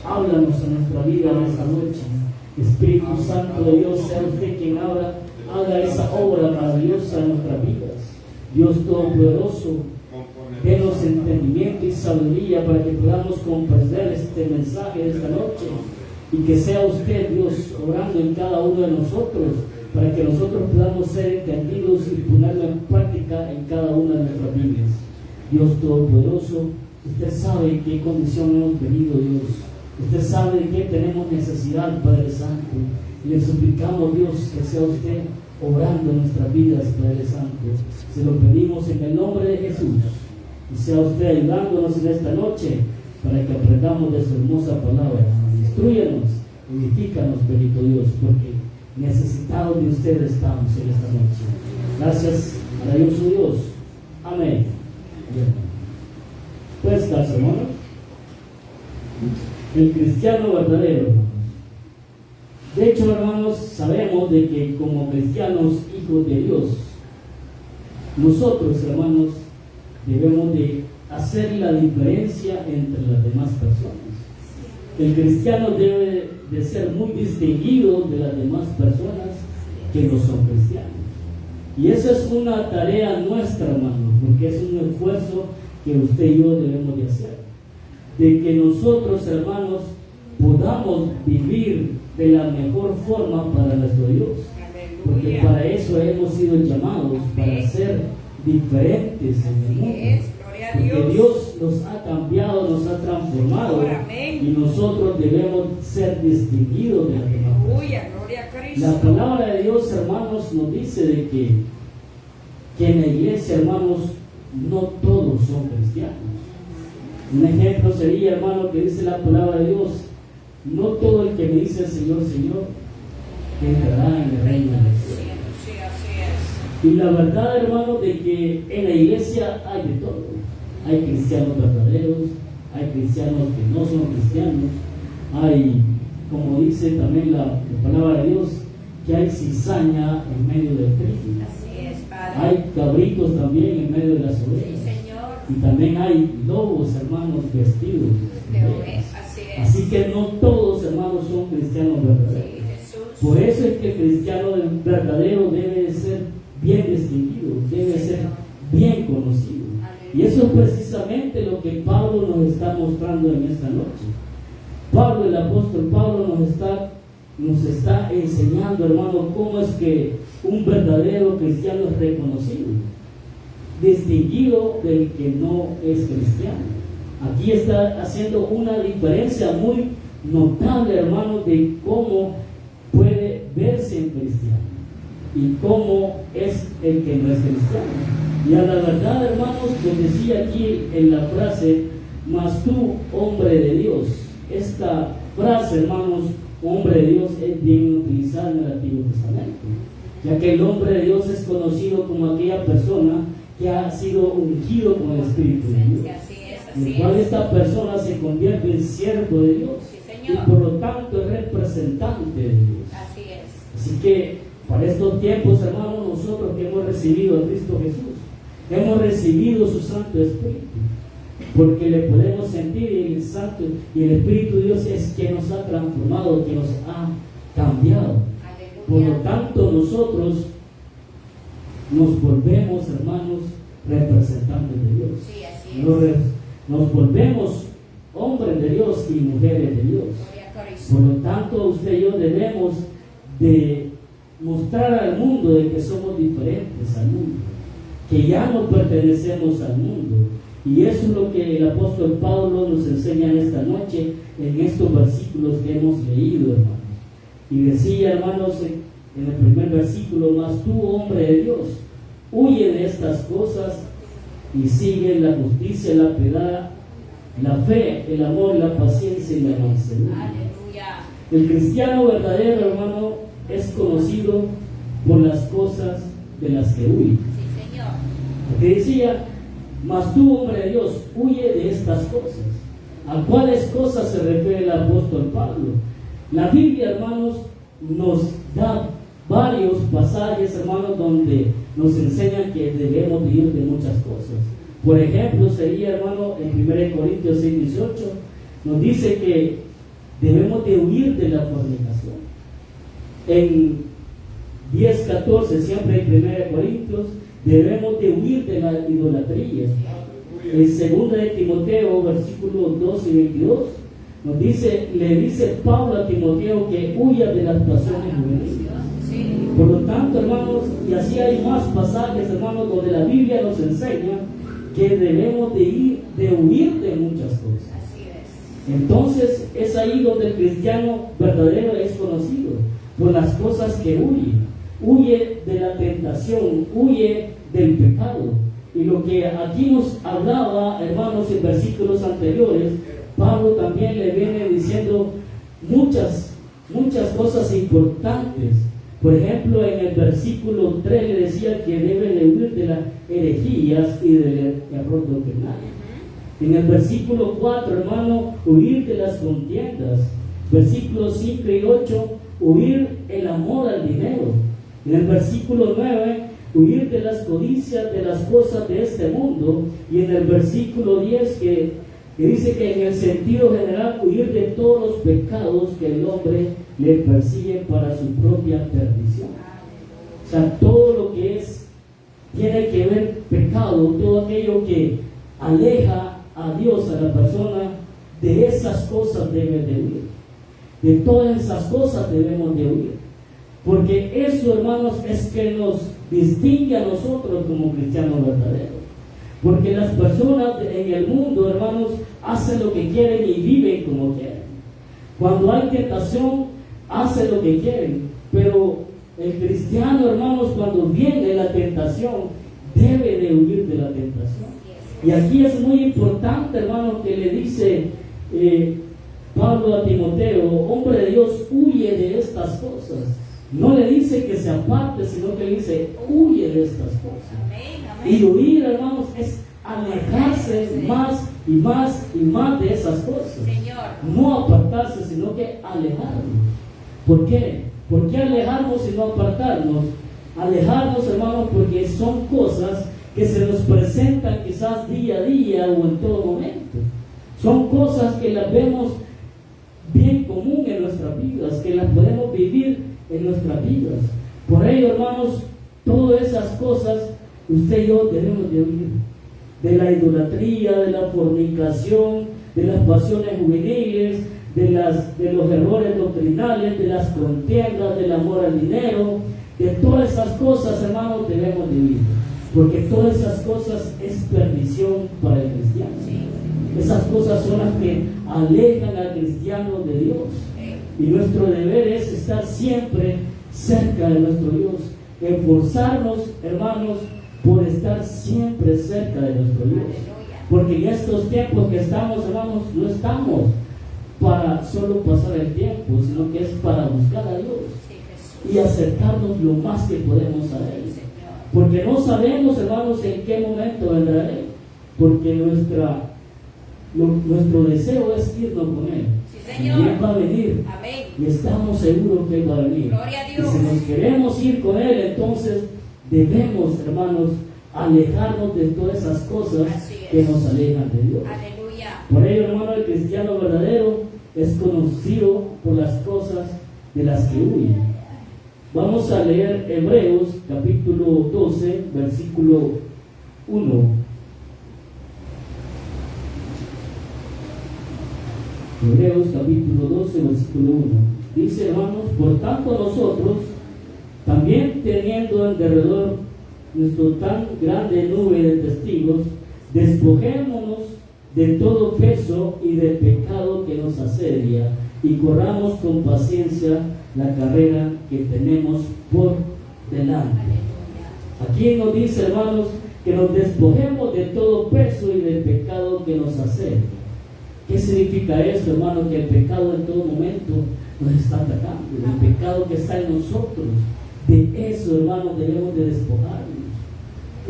háblanos en nuestra vida en esta noche. Espíritu Santo de Dios, sea usted quien haga esa obra maravillosa en nuestras vidas. Dios Todopoderoso, denos entendimiento y sabiduría para que podamos comprender este mensaje de esta noche, y que sea usted, Dios, obrando en cada uno de nosotros, para que nosotros podamos ser entendidos y ponerlo en práctica en cada una de nuestras vidas. Dios Todopoderoso, usted sabe en qué condición hemos venido, Dios. Usted sabe de qué tenemos necesidad, Padre Santo. Y le suplicamos, Dios, que sea usted obrando en nuestras vidas, Padre Santo. Se lo pedimos en el nombre de Jesús. Y sea usted ayudándonos en esta noche para que aprendamos de su hermosa palabra. Instrúyanos, edifícanos, bendito Dios, porque necesitados de usted estamos en esta noche. Gracias, maravilloso Dios. Amén. Pues, hermanos, el cristiano verdadero. De hecho, hermanos, sabemos de que como cristianos, hijos de Dios, nosotros, hermanos, debemos de hacer la diferencia entre las demás personas. El cristiano debe de ser muy distinguido de las demás personas que no son cristianos. Y esa es una tarea nuestra, hermanos, porque es un esfuerzo que usted y yo debemos de hacer. De que nosotros, hermanos, podamos vivir de la mejor forma para nuestro Dios. Porque para eso hemos sido llamados, para ser diferentes en el mundo. Porque Dios nos ha cambiado, nos ha transformado, y nosotros debemos ser distinguidos de las demás personas. La palabra de Dios, hermanos, nos dice de que en la iglesia, hermanos, no todos son cristianos. Un ejemplo sería, hermano, que dice la palabra de Dios: no todo el que me dice Señor, Señor, entrará en el reino de los cielos. Y la verdad, hermano, de que en la iglesia hay de todo. Hay cristianos verdaderos, hay cristianos que no son cristianos, hay, como dice también la palabra de Dios, que hay cizaña en medio del trigo. Hay cabritos también en medio de las ovejas. Y también hay lobos, hermanos, vestidos. Así que no todos, hermanos, son cristianos verdaderos. Por eso es que el cristiano verdadero debe ser bien distinguido, debe ser bien conocido. Y eso es precisamente lo que Pablo nos está mostrando en esta noche. Pablo, el apóstol Pablo, nos está enseñando, hermano, cómo es que un verdadero cristiano es reconocido, distinguido del que no es cristiano. Aquí está haciendo una diferencia muy notable, hermano, de cómo puede verse en cristiano y cómo es el que no es cristiano. Y a la verdad, hermanos, como decía aquí en la frase, mas tú, hombre de Dios. Esta frase, hermanos, hombre de Dios, es bien utilizada en el Antiguo Testamento, ya que el hombre de Dios es conocido como aquella persona que ha sido ungido con el Espíritu de Dios, en el cual esta persona se convierte en siervo de Dios, y por lo tanto es representante de Dios. Así que para estos tiempos, hermanos, nosotros que hemos recibido a Cristo Jesús, hemos recibido su Santo Espíritu, porque le podemos sentir, y el Santo y el Espíritu de Dios es quien nos ha transformado, quien nos ha cambiado. Por lo tanto, nosotros nos volvemos, hermanos, representantes de Dios. Nos volvemos hombres de Dios y mujeres de Dios. Por lo tanto, usted y yo debemos de mostrar al mundo de que somos diferentes al mundo, que ya no pertenecemos al mundo. Y eso es lo que el apóstol Pablo nos enseña en esta noche, en estos versículos que hemos leído, hermanos. Y decía, hermanos, en el primer versículo: mas tú, hombre de Dios, huye de estas cosas y sigue la justicia, la piedad, la fe, el amor, la paciencia y la mansedumbre. El cristiano verdadero, hermano, es conocido por las cosas de las que huye. Porque decía: mas tú, hombre de Dios, huye de estas cosas. ¿A cuáles cosas se refiere el apóstol Pablo? La Biblia, hermanos, nos da varios pasajes, hermanos, donde nos enseñan que debemos vivir de muchas cosas. Por ejemplo, sería, hermano, en 1 Corintios 6:18, nos dice que debemos de huir de la fornicación. En 10:14, siempre en 1 Corintios, debemos de huir de la idolatría. En 2 de Timoteo, versículos 2 y 22, le dice Pablo a Timoteo que huya de las pasiones juveniles. Por lo tanto, hermanos, y así hay más pasajes, hermanos, donde la Biblia nos enseña que debemos de huir de muchas cosas. Entonces, es ahí donde el cristiano verdadero es conocido, por las cosas que huye de la tentación, huye del pecado. Y lo que aquí nos hablaba, hermanos, en versículos anteriores, Pablo también le viene diciendo muchas cosas importantes. Por ejemplo, en el versículo 3 le decía que debe de huir de las herejías y del error doctrinal. En el versículo 4, hermano, huir de las contiendas. Versículos 5 y 8, huir el amor al dinero. En el versículo 9, huir de las codicias de las cosas de este mundo. Y en el versículo 10 que dice que en el sentido general huir de todos los pecados que el hombre le persigue para su propia perdición. O sea, todo lo que tiene que ver pecado, todo aquello que aleja a Dios, a la persona, de esas cosas debe de huir. De todas esas cosas debemos de huir. Porque eso, hermanos, es que nos distingue a nosotros como cristianos verdaderos. Porque las personas en el mundo, hermanos, hacen lo que quieren y viven como quieren. Cuando hay tentación, hacen lo que quieren. Pero el cristiano, hermanos, cuando viene la tentación, debe de huir de la tentación. Y aquí es muy importante, hermanos, que le dice Pablo a Timoteo: hombre de Dios, huye de estas cosas. No le dice que se aparte, sino que le dice: huye de estas cosas. Amén, amén. Y huir, hermanos, es alejarse más y más y más de esas cosas. Señor. No apartarse, sino que alejarnos. ¿Por qué? ¿Por qué alejarnos y no apartarnos? Alejarnos, hermanos, porque son cosas que se nos presentan quizás día a día o en todo momento. Son cosas que las vemos bien común en nuestras vidas, que las podemos vivir en nuestras vidas. Por ello, hermanos, todas esas cosas usted y yo debemos de huir. De la idolatría, de la fornicación, de las pasiones juveniles, de los errores doctrinales, de las contiendas, del amor al dinero. De todas esas cosas, hermanos, debemos de huir. Porque todas esas cosas es perdición para el cristiano. Esas cosas son las que alejan al cristiano de Dios. Y nuestro deber es estar siempre cerca de nuestro Dios. Esforzarnos, hermanos, por estar siempre cerca de nuestro Dios. Porque en estos tiempos que estamos, hermanos, no estamos para solo pasar el tiempo, sino que es para buscar a Dios y acercarnos lo más que podemos a Él. Porque no sabemos, hermanos, en qué momento vendrá Él. Porque nuestro deseo es irnos con Él. Y Él va a venir. Amén. Y estamos seguros que Él va a venir. Gloria a Dios. Y si nos queremos ir con Él, entonces debemos, hermanos, alejarnos de todas esas cosas que nos alejan de Dios. Aleluya. Por ello, hermano, el cristiano verdadero es conocido por las cosas de las que huye. Vamos a leer Hebreos capítulo 12, versículo 1. Hebreos capítulo 12, versículo 1. Dice, hermanos: por tanto nosotros, también teniendo en derredor nuestro tan grande nube de testigos, despojémonos de todo peso y del pecado que nos asedia, y corramos con paciencia la carrera que tenemos por delante. Aquí nos dice, hermanos, que nos despojemos de todo peso y del pecado que nos asedia. ¿Qué significa esto, hermano? Que el pecado en todo momento nos está atacando, el pecado que está en nosotros. De eso, hermano, debemos de despojarnos.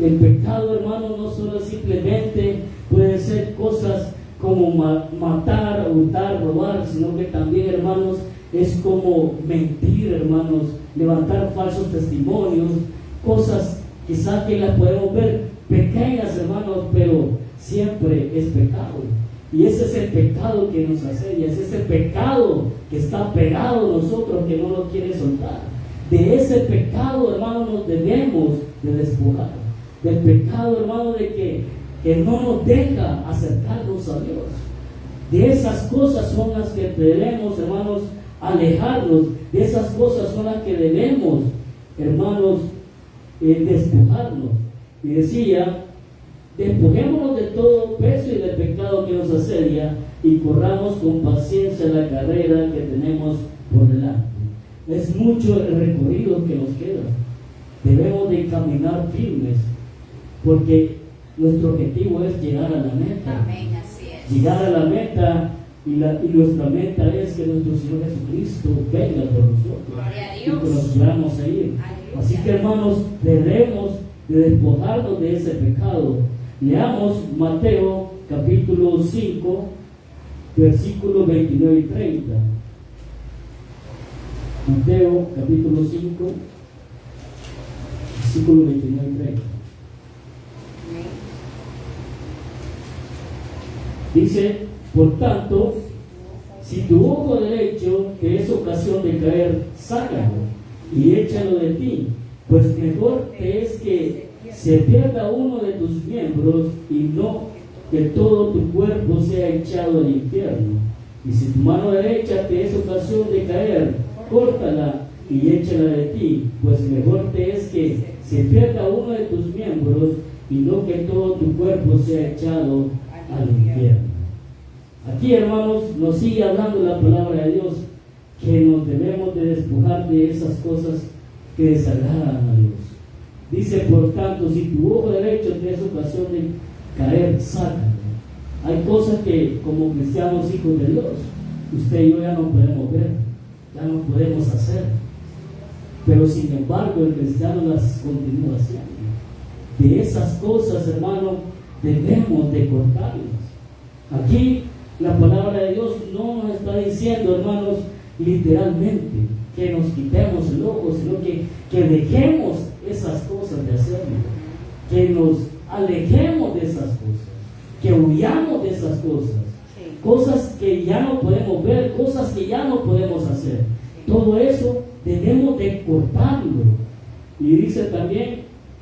El pecado, hermano, no solo simplemente puede ser cosas como matar, hurtar, robar, sino que también, hermanos, es como mentir, hermanos, levantar falsos testimonios, cosas quizás que las podemos ver pequeñas, hermanos, pero siempre es pecado. Y ese es el pecado que nos asedia, es ese pecado que está pegado a nosotros, que no lo quiere soltar. De ese pecado, hermano, nos debemos de despojar. Del pecado, hermano, de que no nos deja acercarnos a Dios. De esas cosas son las que debemos, hermanos, alejarnos. De esas cosas son las que debemos, hermanos, despojarnos. Y decía: despojémonos de todo peso y del pecado que nos asedia y corramos con paciencia la carrera que tenemos por delante. Es mucho el recorrido que nos queda. Debemos de caminar firmes, porque nuestro objetivo es llegar a la meta. Amén, así es. Llegar a la meta, y nuestra meta es que nuestro Señor Jesucristo venga por nosotros. Gloria a Y Dios. que nos vamos a ir. Aleluya. Así que, hermanos, debemos de despojarnos de ese pecado. Leamos Mateo capítulo 5, versículos 29 y 30. Mateo capítulo 5, versículos 29 y 30. Amén. Dice: por tanto, si tu ojo derecho te es ocasión de caer, sácalo y échalo de ti, pues mejor te es que se pierda uno de tus miembros y no que todo tu cuerpo sea echado al infierno. Y si tu mano derecha te es ocasión de caer, córtala y échala de ti, pues mejor te es que se pierda uno de tus miembros y no que todo tu cuerpo sea echado al infierno. Aquí, hermanos, nos sigue hablando la palabra de Dios, que nos debemos de despojar de esas cosas que desagradan a Dios. Dice: por tanto, si tu ojo derecho te es ocasión de caer, sácalo. Hay cosas que, como cristianos hijos de Dios, usted y yo ya no podemos ver, ya no podemos hacer, pero sin embargo el cristiano las continúa haciendo. De esas cosas, hermano, debemos de cortarlas. Aquí la palabra de Dios no nos está diciendo, hermanos, literalmente que nos quitemos el ojo, sino que dejemos esas cosas de hacerlo, que nos alejemos de esas cosas, que huyamos de esas cosas, cosas que ya no podemos ver, cosas que ya no podemos hacer. Todo eso debemos de cortarlo. Y dice también: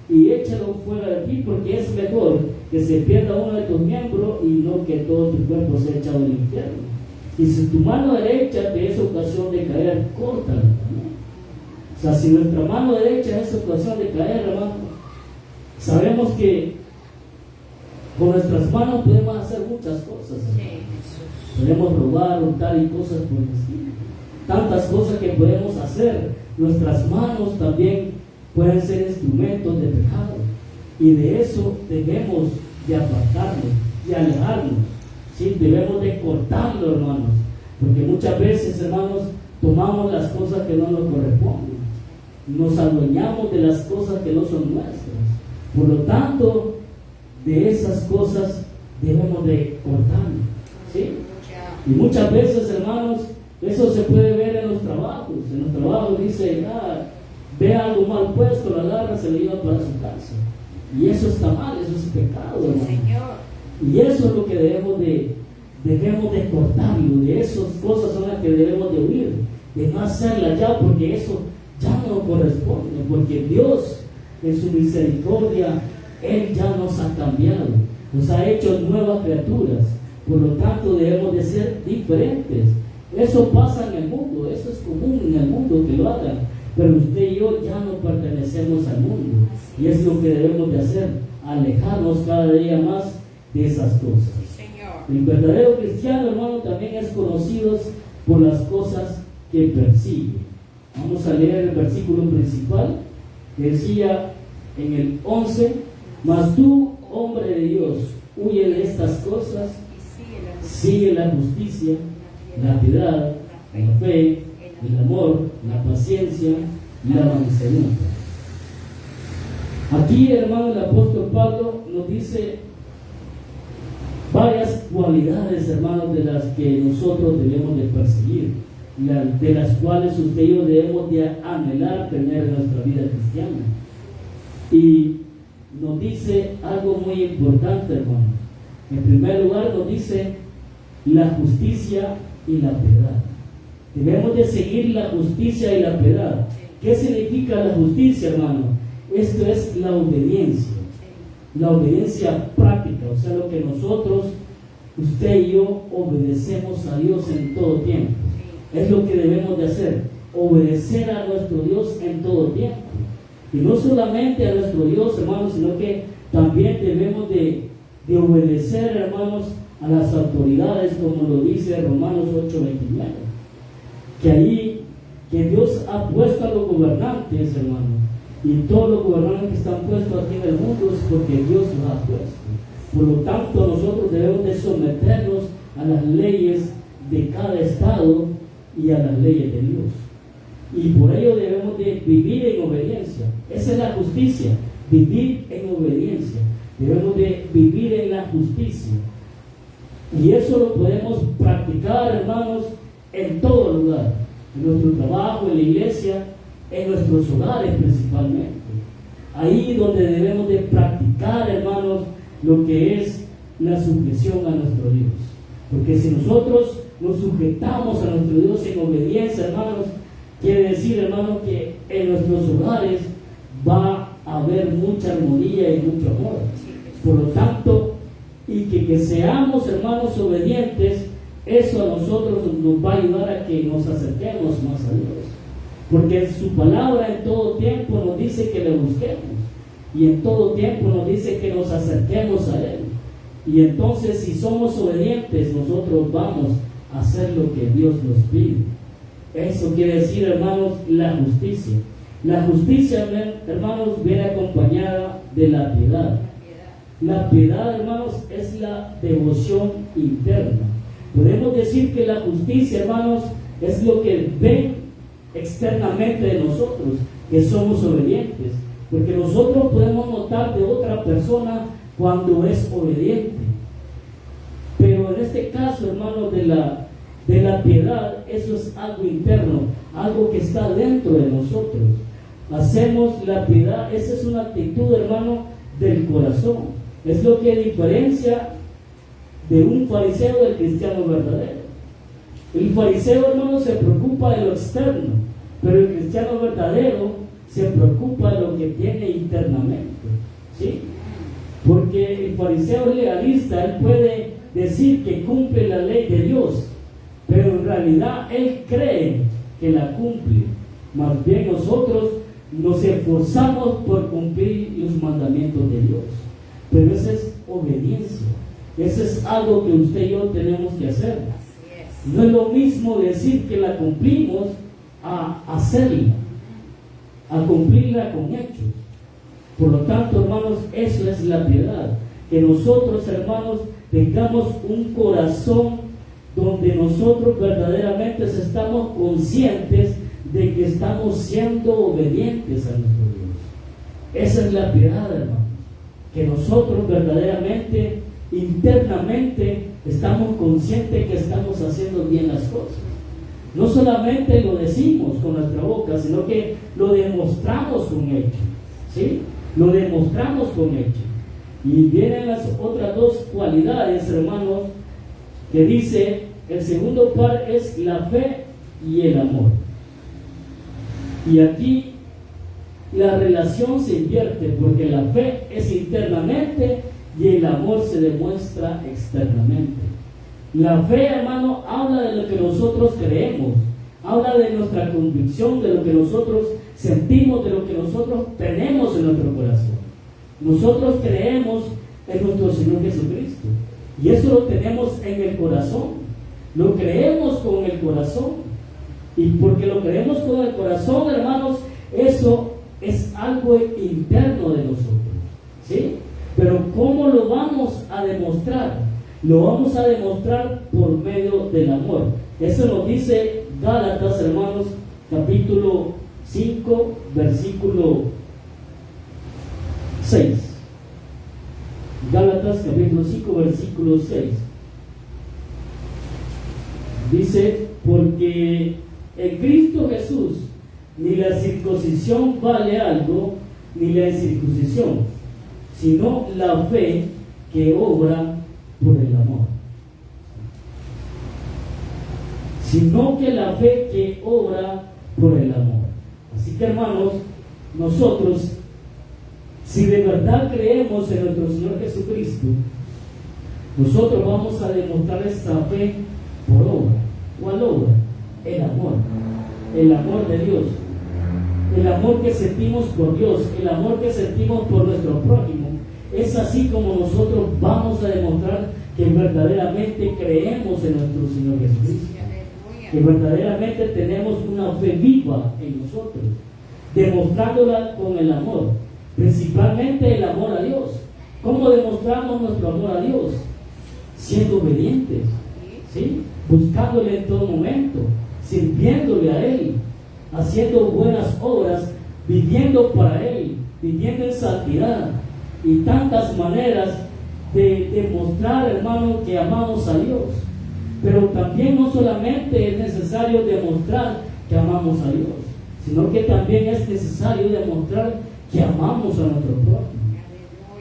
y échalo fuera de ti, porque es mejor que se pierda uno de tus miembros y no que todo tu cuerpo sea echado al infierno. Y si tu mano derecha te es ocasión de caer, córtala también. O sea, si nuestra mano derecha es ocasión de caer, hermano, sabemos que con nuestras manos podemos hacer muchas cosas. Podemos robar, hurtar y cosas por el estilo. Tantas cosas que podemos hacer. Nuestras manos también pueden ser instrumentos de pecado. Y de eso debemos de apartarnos y alejarnos. ¿Sí? Debemos de cortarlo, hermanos. Porque muchas veces, hermanos, tomamos las cosas que no nos corresponden. Nos adueñamos de las cosas que no son nuestras. Por lo tanto, de esas cosas debemos de cortarlo. ¿Sí? Y muchas veces, hermanos, eso se puede ver en los trabajos. En los trabajos dice: ve algo mal puesto, lo agarra, se lo lleva para su casa. Y eso está mal, eso es pecado, hermano. Y eso es lo que debemos de cortarlo. De esas cosas son las que debemos de huir, de no hacerlas ya, porque eso ya no corresponde, porque Dios en su misericordia, Él ya nos ha cambiado, nos ha hecho nuevas criaturas. Por lo tanto debemos de ser diferentes. Eso pasa en el mundo, eso es común en el mundo que lo hagan, pero usted y yo ya no pertenecemos al mundo, y es lo que debemos de hacer, alejarnos cada día más de esas cosas. El verdadero cristiano, hermano, también es conocido por las cosas que persigue. Vamos a leer el versículo principal, que decía en el 11: mas tú, hombre de Dios, huye de estas cosas, sigue la justicia, la piedad, la fe, el amor, la paciencia y la mansedumbre. Aquí, hermano, el apóstol Pablo nos dice varias cualidades, hermanos, de las que nosotros debemos de perseguir, de las cuales usted y yo debemos de anhelar tener en nuestra vida cristiana. Y nos dice algo muy importante, hermano. En primer lugar nos dice la justicia y la piedad. Debemos de seguir la justicia y la piedad. ¿Qué significa la justicia, hermano? Esto es la obediencia práctica, o sea, lo que nosotros, usted y yo, obedecemos a Dios en todo tiempo. Es lo que debemos de hacer, obedecer a nuestro Dios en todo tiempo. Y no solamente a nuestro Dios, hermanos, sino que también debemos de obedecer, hermanos, a las autoridades, como lo dice Romanos 8:29. Que ahí, que Dios ha puesto a los gobernantes, hermanos, y todos los gobernantes que están puestos aquí en el mundo es porque Dios los ha puesto. Por lo tanto, nosotros debemos de someternos a las leyes de cada estado y a las leyes de Dios. Y por ello debemos de vivir en obediencia. Esa es la justicia, vivir en obediencia. Debemos de vivir en la justicia. Y eso lo podemos practicar, hermanos, en todo lugar. En nuestro trabajo, en la iglesia, en nuestros hogares principalmente. Ahí donde debemos de practicar, hermanos, lo que es la sujeción a nuestro Dios. Porque si nosotros nos sujetamos a nuestro Dios en obediencia, hermanos, quiere decir, hermanos, que en nuestros hogares va a haber mucha armonía y mucho amor. Por lo tanto, y que seamos, hermanos, obedientes, eso a nosotros nos va a ayudar a que nos acerquemos más a Dios. Porque su palabra en todo tiempo nos dice que le busquemos. Y en todo tiempo nos dice que nos acerquemos a Él. Y entonces, si somos obedientes, nosotros vamos a hacer lo que Dios nos pide. Eso quiere decir, hermanos, la justicia. La justicia, hermanos, viene acompañada de la piedad. La piedad, hermanos, es la devoción interna. Podemos decir que la justicia, hermanos, es lo que ven externamente de nosotros, que somos obedientes. Porque nosotros podemos notar de otra persona cuando es obediente. Pero en este caso, hermanos, de la piedad, eso es algo interno, algo que está dentro de nosotros. Hacemos la piedad, esa es una actitud, hermano, del corazón. Es lo que diferencia de un fariseo del cristiano verdadero. El fariseo, hermano, se preocupa de lo externo, pero el cristiano verdadero se preocupa de lo que tiene internamente, ¿sí? Porque el fariseo legalista, él puede decir que cumple la ley de Dios, pero en realidad él cree que la cumple. Más bien nosotros nos esforzamos por cumplir los mandamientos de Dios. Pero esa es obediencia. Eso es algo que usted y yo tenemos que hacer. No es lo mismo decir que la cumplimos a hacerla, a cumplirla con hechos. Por lo tanto, hermanos, eso es la piedad. Que nosotros, hermanos, tengamos un corazón donde nosotros verdaderamente estamos conscientes de que estamos siendo obedientes a nuestro Dios. Esa es la piedad, hermanos. Que nosotros verdaderamente, internamente, estamos conscientes que estamos haciendo bien las cosas. No solamente lo decimos con nuestra boca, sino que lo demostramos con hechos, ¿sí? Lo demostramos con hechos. Y vienen las otras dos cualidades, hermanos, que dice, el segundo par es la fe y el amor. Y aquí la relación se invierte, porque la fe es internamente y el amor se demuestra externamente. La fe, hermano, habla de lo que nosotros creemos, habla de nuestra convicción, de lo que nosotros sentimos, de lo que nosotros tenemos en nuestro corazón. Nosotros creemos en nuestro Señor Jesucristo, y eso lo tenemos en el corazón, lo creemos con el corazón. Y porque lo creemos con el corazón, hermanos, eso es algo interno de nosotros, ¿sí? Pero ¿cómo lo vamos a demostrar? Lo vamos a demostrar por medio del amor. Eso nos dice Gálatas, hermanos, capítulo 5, versículo 6. Gálatas, capítulo 5, versículo 6. Dice, porque en Cristo Jesús ni la circuncisión vale algo, ni la incircuncisión, sino la fe que obra por el amor. sino que la fe que obra por el amor. Así que, hermanos, nosotros, si de verdad creemos en nuestro Señor Jesucristo, nosotros vamos a demostrar esta fe por obra. ¿Cuál obra? El amor de Dios, el amor que sentimos por Dios, el amor que sentimos por nuestro prójimo. Es así como nosotros vamos a demostrar que verdaderamente creemos en nuestro Señor Jesucristo, que verdaderamente tenemos una fe viva en nosotros, demostrándola con el amor, principalmente el amor a Dios. ¿Cómo demostramos nuestro amor a Dios? Siendo obedientes, ¿sí? Buscándole en todo momento, sirviéndole a Él, haciendo buenas obras, viviendo para Él, viviendo en santidad, y tantas maneras de demostrar, hermano, que amamos a Dios. Pero también no solamente es necesario demostrar que amamos a Dios, sino que también es necesario demostrar que amamos a nuestro prójimo.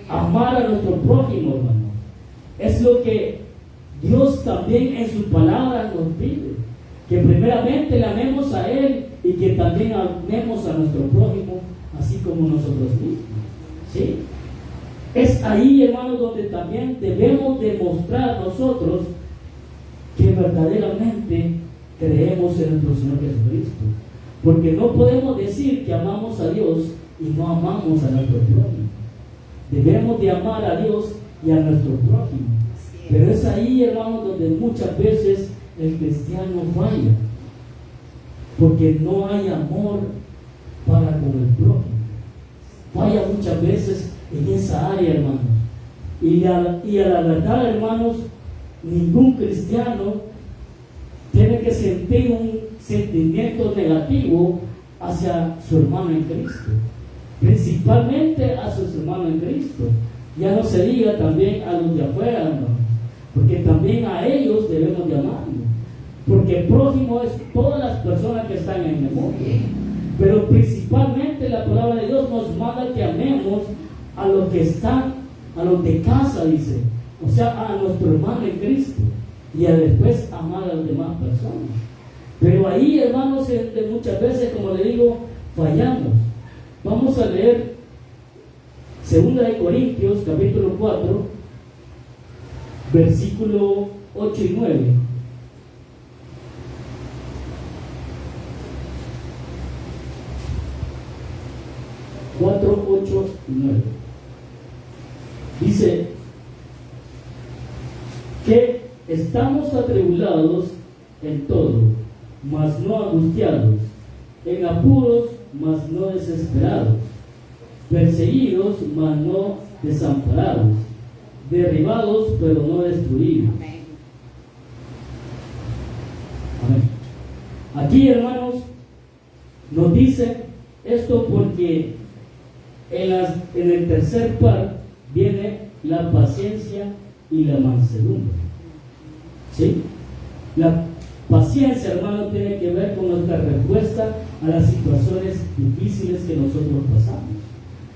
Amar a nuestro prójimo, hermano, es lo que Dios también en su palabra nos pide, que primeramente le amemos a Él y que también amemos a nuestro prójimo así como nosotros mismos, ¿sí? Es ahí, hermanos, donde también debemos demostrar nosotros que verdaderamente creemos en nuestro Señor Jesucristo, porque no podemos decir que amamos a Dios y no amamos a nuestro prójimo. Debemos de amar a Dios y a nuestro prójimo. Pero es ahí, hermanos, donde muchas veces el cristiano falla, porque no hay amor para con el prójimo. Falla muchas veces en esa área, hermanos. Y a la verdad, hermanos, ningún cristiano tiene que sentir un sentimiento negativo hacia su hermano en Cristo, principalmente a sus hermanos en Cristo. Ya no se diga también a los de afuera, hermanos, porque también a ellos debemos de amarlos, porque el prójimo es todas las personas que están en el mundo. Pero principalmente la palabra de Dios nos manda que amemos a los que están, a los de casa, dice, o sea, a nuestro hermano en Cristo, y a después amar a las demás personas. Pero ahí, hermanos, muchas veces, como le digo, fallamos. Vamos a leer 2 de Corintios, capítulo 4, versículo 8 y 9. Cuatro, 8 y 9. Dice que estamos atribulados en todo, mas no angustiados, en apuros, mas no desesperados, perseguidos, mas no desamparados, derribados, pero no destruidos. Amén. Aquí, hermanos, nos dice esto porque en el tercer par viene la paciencia y la mansedumbre. ¿Sí? La paciencia, hermano, tiene que ver con nuestra respuesta a las situaciones difíciles que nosotros pasamos.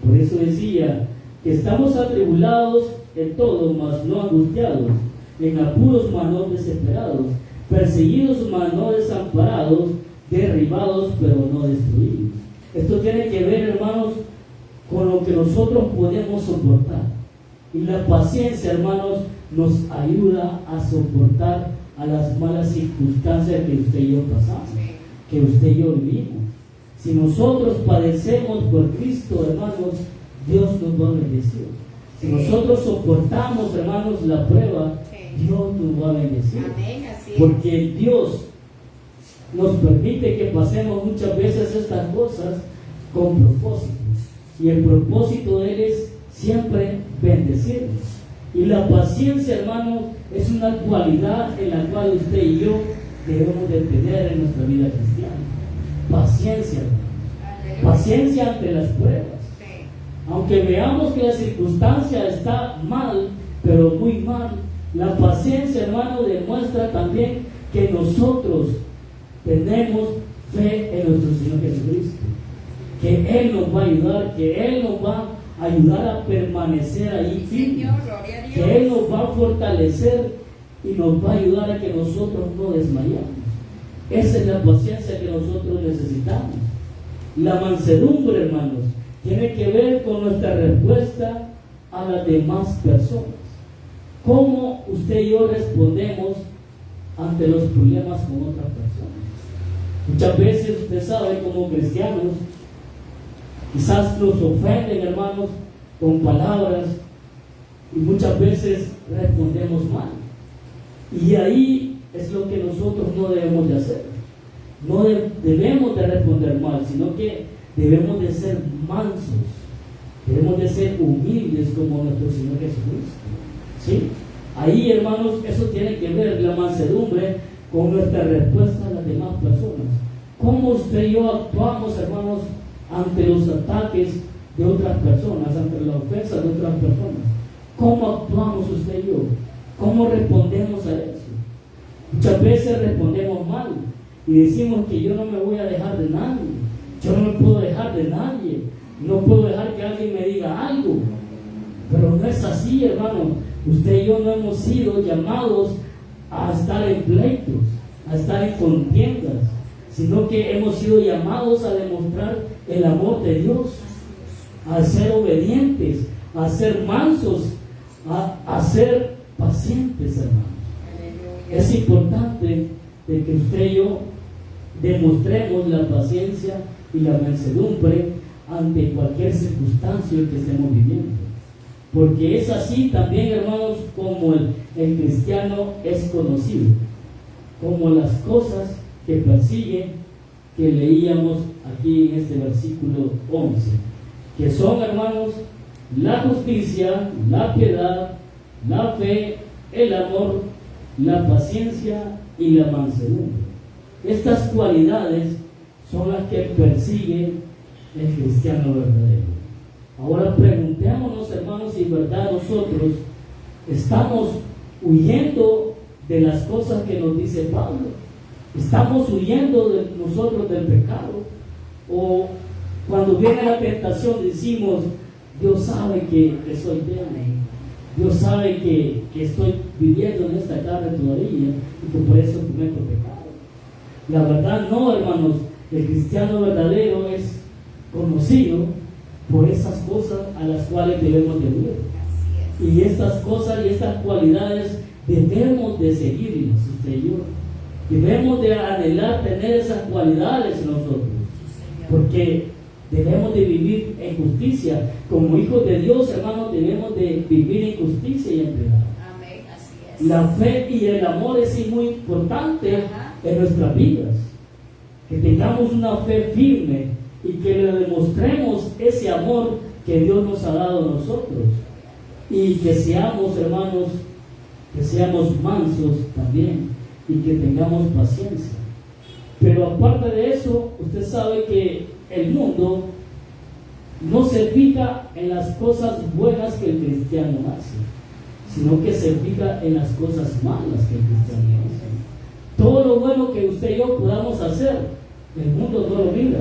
Por eso decía que estamos atribulados en todo, mas no angustiados, en apuros, mas no desesperados, perseguidos, mas no desamparados, derribados, pero no destruidos. Esto tiene que ver, hermanos, con lo que nosotros podemos soportar. Y la paciencia, hermanos, nos ayuda a soportar a las malas circunstancias que usted y yo pasamos, que usted y yo vivimos. Si nosotros padecemos por Cristo, hermanos, Dios nos va a bendecir. Si nosotros soportamos, hermanos, la prueba, Dios nos va a bendecir. Porque Dios nos permite que pasemos muchas veces estas cosas con propósito. Y el propósito de Él es siempre bendecirnos. Y la paciencia, hermanos, es una cualidad en la cual usted y yo debemos de tener en nuestra vida cristiana. Paciencia, hermanos. Paciencia ante las pruebas. Aunque veamos que la circunstancia está mal, pero muy mal, la paciencia, hermano, demuestra también que nosotros tenemos fe en nuestro Señor Jesucristo, que Él nos va a ayudar, que Él nos va a ayudar a permanecer ahí firmes, que Él nos va a fortalecer y nos va a ayudar a que nosotros no desmayamos. Esa es la paciencia que nosotros necesitamos. La mansedumbre, hermanos, tiene que ver con nuestra respuesta a las demás personas. ¿Cómo usted y yo respondemos ante los problemas con otras personas? Muchas veces, usted sabe, como cristianos, quizás nos ofenden, hermanos, con palabras, y muchas veces respondemos mal. Y ahí es lo que nosotros no debemos de hacer. No debemos de responder mal, sino que debemos de ser mansos, debemos de ser humildes como nuestro Señor Jesucristo. ¿Sí? Ahí, hermanos, eso tiene que ver la mansedumbre con nuestra respuesta a las demás personas. ¿Cómo usted y yo actuamos, hermanos, ante los ataques de otras personas, ante la ofensa de otras personas? ¿Cómo actuamos usted y yo? ¿Cómo respondemos a eso? Muchas veces respondemos mal y decimos que yo no me voy a dejar de nadie, yo no me puedo dejar de nadie, no puedo dejar que alguien me diga algo. Pero no es así, hermano. Usted y yo no hemos sido llamados a estar en pleitos, a estar en contiendas, sino que hemos sido llamados a demostrar el amor de Dios, a ser obedientes, a ser mansos, a ser pacientes, hermanos. Es importante de que usted y yo demostremos la paciencia y la mansedumbre ante cualquier circunstancia que estemos viviendo. Porque es así también, hermanos, como el cristiano es conocido, como las cosas que persiguen, que leíamos aquí en este versículo 11, que son, hermanos, la justicia, la piedad, la fe, el amor, la paciencia y la mansedumbre. Estas cualidades son las que persigue el cristiano verdadero. Ahora preguntémonos, hermanos, si en verdad nosotros estamos huyendo de las cosas que nos dice Pablo. ¿Estamos huyendo de nosotros del pecado? ¿O cuando viene la tentación decimos, Dios sabe que soy débil, Dios sabe que estoy viviendo en esta carne todavía y que por eso cometo pecado? La verdad no, hermanos. El cristiano verdadero es conocido por esas cosas a las cuales debemos de huir. Y estas cosas y estas cualidades debemos de seguirlas, usted y yo. Debemos de anhelar tener esas cualidades nosotros, porque debemos de vivir en justicia. Como hijos de Dios, hermanos, debemos de vivir en justicia y en piedad. Amén, así es. La fe y el amor es muy importante en nuestras vidas. Que tengamos una fe firme y que le demostremos ese amor que Dios nos ha dado a nosotros. Y que seamos, hermanos, que seamos mansos también y que tengamos paciencia. Pero aparte de eso, usted sabe que el mundo no se fija en las cosas buenas que el cristiano hace, sino que se fija en las cosas malas que el cristiano hace. Todo lo bueno que usted y yo podamos hacer, el mundo no lo mira,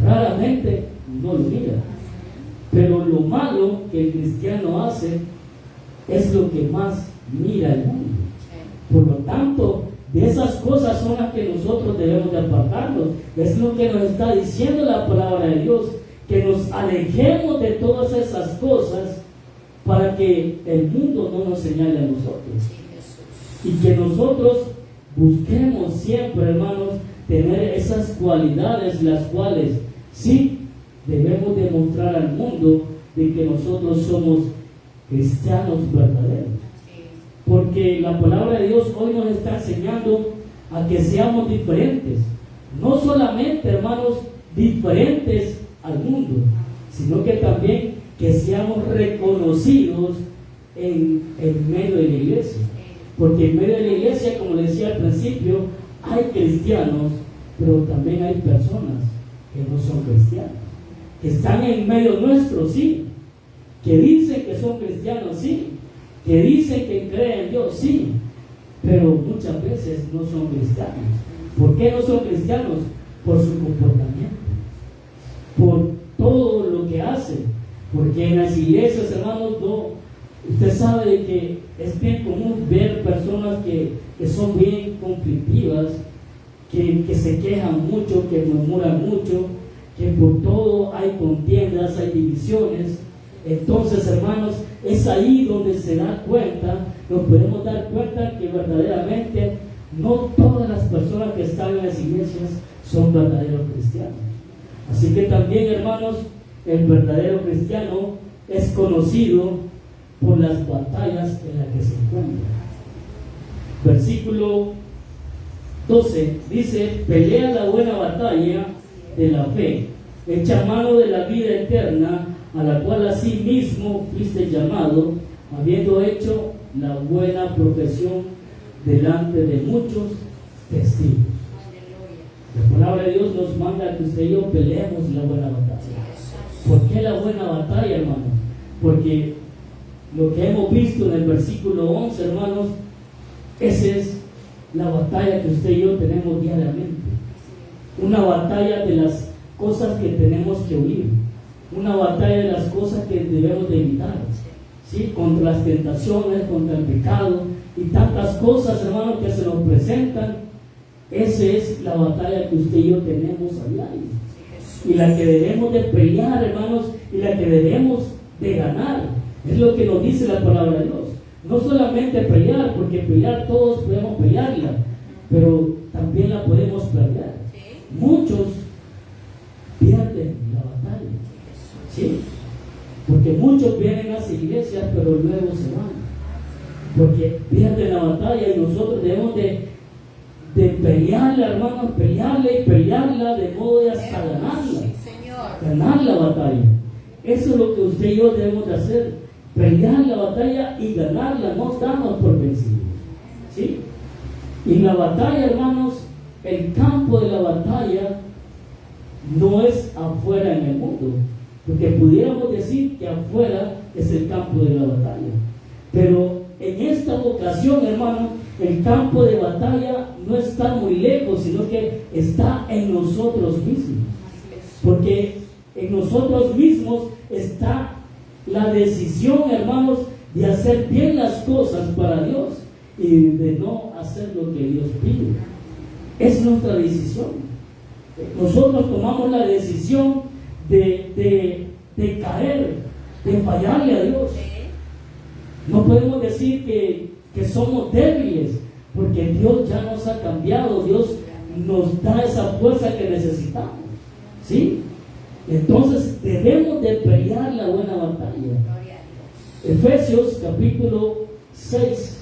raramente no lo mira. Pero lo malo que el cristiano hace es lo que más mira el mundo. Por lo tanto, de esas cosas son las que nosotros debemos de apartarnos. Es lo que nos está diciendo la palabra de Dios, que nos alejemos de todas esas cosas para que el mundo no nos señale a nosotros. Y que nosotros busquemos siempre, hermanos, tener esas cualidades, las cuales sí debemos demostrar al mundo de que nosotros somos cristianos verdaderos. Porque la palabra de Dios hoy nos está enseñando a que seamos diferentes. No solamente, hermanos, diferentes al mundo, sino que también que seamos reconocidos en medio de la iglesia. Porque en medio de la iglesia, como les decía al principio, hay cristianos, pero también hay personas que no son cristianos, que están en medio nuestro, sí, que dicen que son cristianos, sí, que dicen que creen en Dios, sí, pero muchas veces no son cristianos. ¿Por qué no son cristianos? Por su comportamiento, por todo lo que hacen. Porque en las iglesias, hermanos, usted sabe de que es bien común ver personas que son bien conflictivas, que se quejan mucho, que murmuran mucho, que por todo hay contiendas, hay divisiones. Entonces, hermanos, es ahí donde se da cuenta, nos podemos dar cuenta que verdaderamente no todas las personas que están en las iglesias son verdaderos cristianos. Así que también, hermanos, el verdadero cristiano es conocido por las batallas en las que se encuentra. Versículo 12 dice: pelea la buena batalla de la fe, echa mano de la vida eterna, a la cual así mismo fuiste llamado, habiendo hecho la buena profesión delante de muchos testigos. La palabra de Dios nos manda que usted y yo peleemos la buena batalla. ¿Por qué la buena batalla, hermanos? Porque lo que hemos visto en el versículo 11, hermanos, esa es la batalla que usted y yo tenemos diariamente. Una batalla de las cosas que tenemos que huir, una batalla de las cosas que debemos de evitar, ¿sí? Contra las tentaciones, contra el pecado y tantas cosas, hermanos, que se nos presentan. Esa es la batalla que usted y yo tenemos a diario, y la que debemos de pelear, hermanos, y la que debemos de ganar. Es lo que nos dice la palabra de Dios. No solamente pelear, porque pelear todos podemos pelearla, pero también la podemos perder. Muchos pierden la batalla, ¿sí? Porque muchos vienen a las iglesias, pero luego se van, porque pierden la batalla, y nosotros debemos de pelearla, hermanos, pelearla de modo de hasta ganar la batalla. Eso es lo que usted y yo debemos de hacer: pelear la batalla y ganarla, no darnos por vencidos, ¿sí? Y la batalla, hermanos, el campo de la batalla no es afuera en el mundo, porque pudiéramos decir que afuera es el campo de la batalla, pero en esta ocasión, hermano, el campo de batalla no está muy lejos, sino que está en nosotros mismos, porque en nosotros mismos está la decisión, hermanos, de hacer bien las cosas para Dios y de no hacer lo que Dios pide. Es nuestra decisión. Nosotros tomamos la decisión de caer, de fallarle a Dios. No podemos decir que somos débiles, porque Dios ya nos ha cambiado. Dios nos da esa fuerza que necesitamos, ¿sí? Entonces debemos de pelear la buena batalla. Efesios capítulo 6,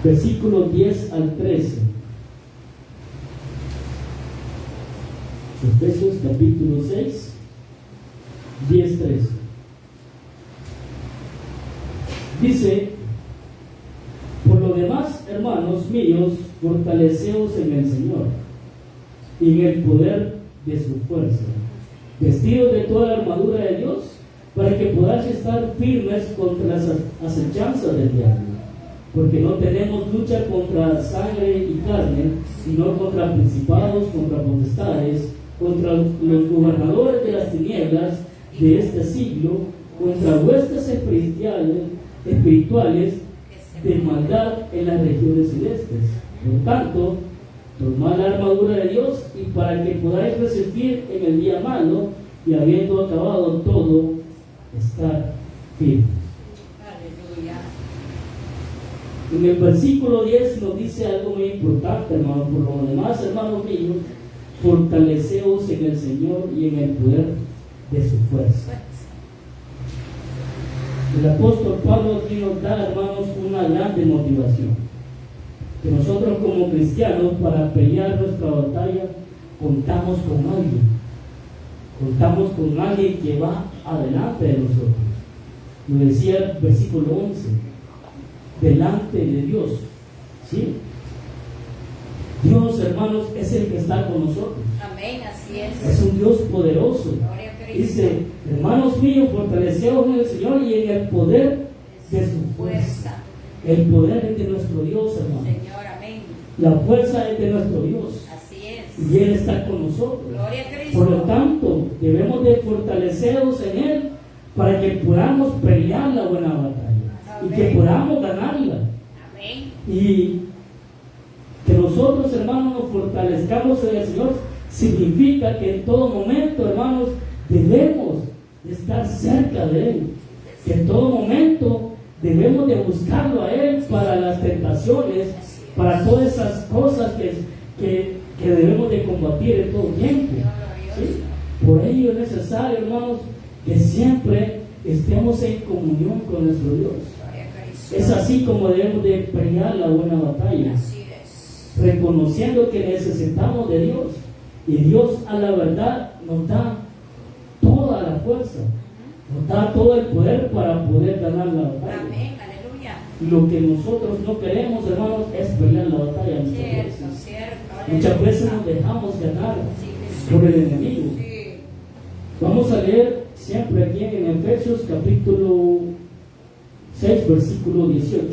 versículos 10 al 13. Efesios capítulo 6, 10, 13. Dice: por lo demás, hermanos míos, fortaleceos en el Señor y en el poder de su fuerza, vestidos de toda la armadura de Dios, para que podáis estar firmes contra las acechanzas del diablo, porque no tenemos lucha contra sangre y carne, sino contra principados, contra potestades, contra los gobernadores de las tinieblas de este siglo, contra huestes espirituales de maldad en las regiones celestes. Por tanto, tomad la armadura de Dios, y para que podáis resistir en el día malo, y habiendo acabado todo, estar firmes. Aleluya. En el versículo 10 nos dice algo muy importante, hermano: por lo demás, hermanos míos, fortaleceos en el Señor y en el poder de su fuerza. El apóstol Pablo aquí nos da, hermanos, una grande motivación: que nosotros como cristianos, para pelear nuestra batalla, contamos con alguien que va adelante de nosotros. Lo decía el versículo 11: delante de Dios, ¿sí? Dios, hermanos, es el que está con nosotros. Amén, así es. Es un Dios poderoso. Gloria a Cristo. Dice: hermanos míos, fortaleceos en el Señor y en el poder de su fuerza. El poder es de nuestro Dios, hermano. Señor, amén. La fuerza es de nuestro Dios. Así es. Y Él está con nosotros. Gloria a Cristo. Por lo tanto, debemos de fortalecernos en Él, para que podamos pelear la buena batalla. Amén. Y que podamos ganarla. Amén. Y que nosotros, permanezcamos en el Señor significa que en todo momento, hermanos, debemos de estar cerca de Él. Que en todo momento debemos de buscarlo a Él para las tentaciones, para todas esas cosas que debemos de combatir en todo tiempo. ¿Sí? Por ello es necesario, hermanos, que siempre estemos en comunión con nuestro Dios. Es así como debemos de pelear la buena batalla, reconociendo que necesitamos de Dios. Y Dios, a la verdad, nos da toda la fuerza, nos da todo el poder para poder ganar la batalla. Amén, aleluya. Lo que nosotros no queremos, hermanos, es pelear la batalla. Muchas veces nos dejamos ganar por el enemigo. Vamos a leer siempre aquí en Efesios capítulo 6, versículo 18.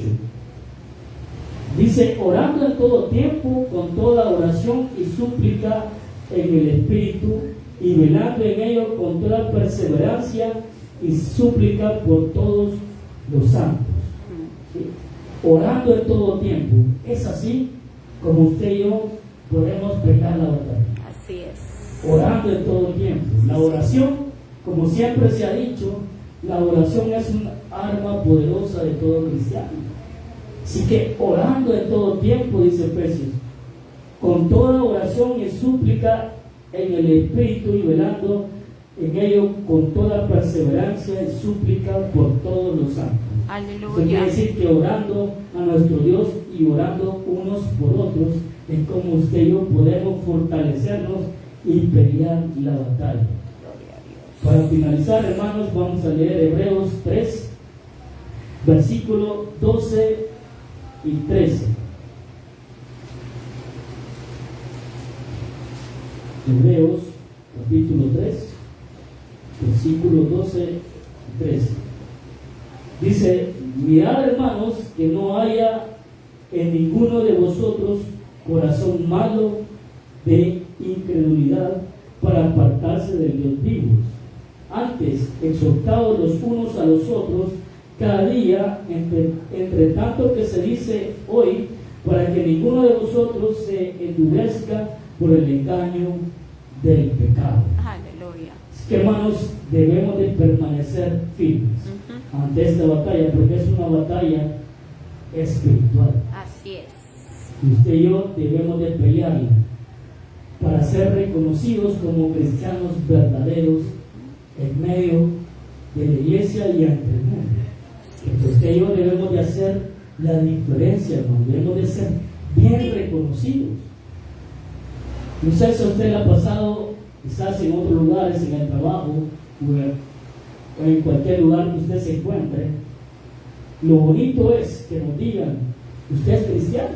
Dice: orando en todo tiempo, con toda oración y súplica en el Espíritu, y velando en ello con toda perseverancia y súplica por todos los santos. ¿Sí? Orando en todo tiempo. Es así como usted y yo podemos pelear la batalla. Así es. Orando en todo tiempo. La oración, como siempre se ha dicho, la oración es un arma poderosa de todo cristiano. Así que orando en todo tiempo, dice Efesios, con toda oración y súplica en el Espíritu, y velando en ello con toda perseverancia y súplica por todos los santos. Aleluya. Esto quiere decir que orando a nuestro Dios y orando unos por otros es como usted y yo podemos fortalecernos y pelear la batalla. Para finalizar, hermanos, vamos a leer Hebreos 3, versículo 12 y 13. Hebreos capítulo 3, versículo 12 y 13. Dice: mirad, hermanos, que no haya en ninguno de vosotros corazón malo de incredulidad para apartarse del Dios vivo. Antes, exhortados los unos a los otros cada día, entre tanto que se dice hoy, para que ninguno de vosotros se endurezca por el engaño del pecado. Aleluya. Es que, hermanos, debemos de permanecer firmes ante esta batalla, porque es una batalla espiritual. Así es. Y usted y yo debemos de pelearla para ser reconocidos como cristianos verdaderos en medio de la iglesia y ante el mundo. Porque usted y yo debemos de hacer la diferencia, hermano. Debemos de ser bien reconocidos. No sé si a usted le ha pasado, quizás en otros lugares, en el trabajo o en cualquier lugar que usted se encuentre. Lo bonito es que nos digan: ¿usted es cristiano?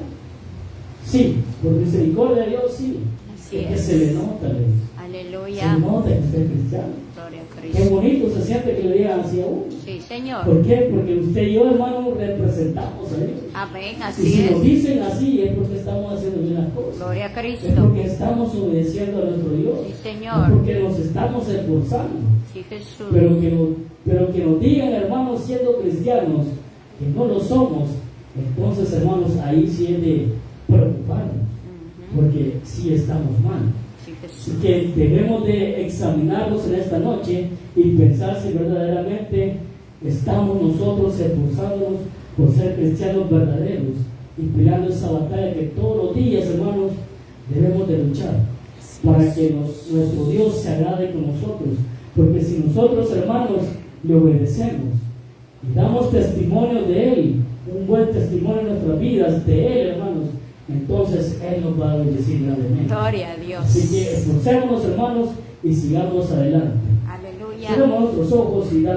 Sí, por misericordia de Dios, sí. Así es que es. se le nota, le dice. Aleluya. Se nota que usted es cristiano. Gloria a Qué Cristo. bonito se siente que le digan así a uno. Sí, Señor. ¿Por qué? Porque usted y yo, hermano, representamos a Dios. Amén. Y Así si es. nos dicen así, es porque estamos haciendo bien las cosas. Gloria a Es Cristo. porque estamos obedeciendo a nuestro Dios. Sí, Es Señor. porque nos estamos esforzando. Sí, Jesús. Pero que nos digan, hermanos, siendo cristianos, que no lo somos, entonces, hermanos, ahí sí es de preocuparnos, porque sí estamos mal. Sí, Así Jesús. que debemos de examinarnos en esta noche y pensar si verdaderamente estamos nosotros esforzándonos por ser cristianos verdaderos y peleando esa batalla que todos los días, hermanos, debemos de luchar para que nuestro Dios se agrade con nosotros. Porque si nosotros, hermanos, le obedecemos y damos testimonio de Él, un buen testimonio en nuestras vidas de Él, hermanos, entonces Él nos va a bendecir grandemente. Gloria a Dios. Así que esforcémonos, hermanos, y sigamos adelante. Aleluya. Cerremos nuestros ojos y damos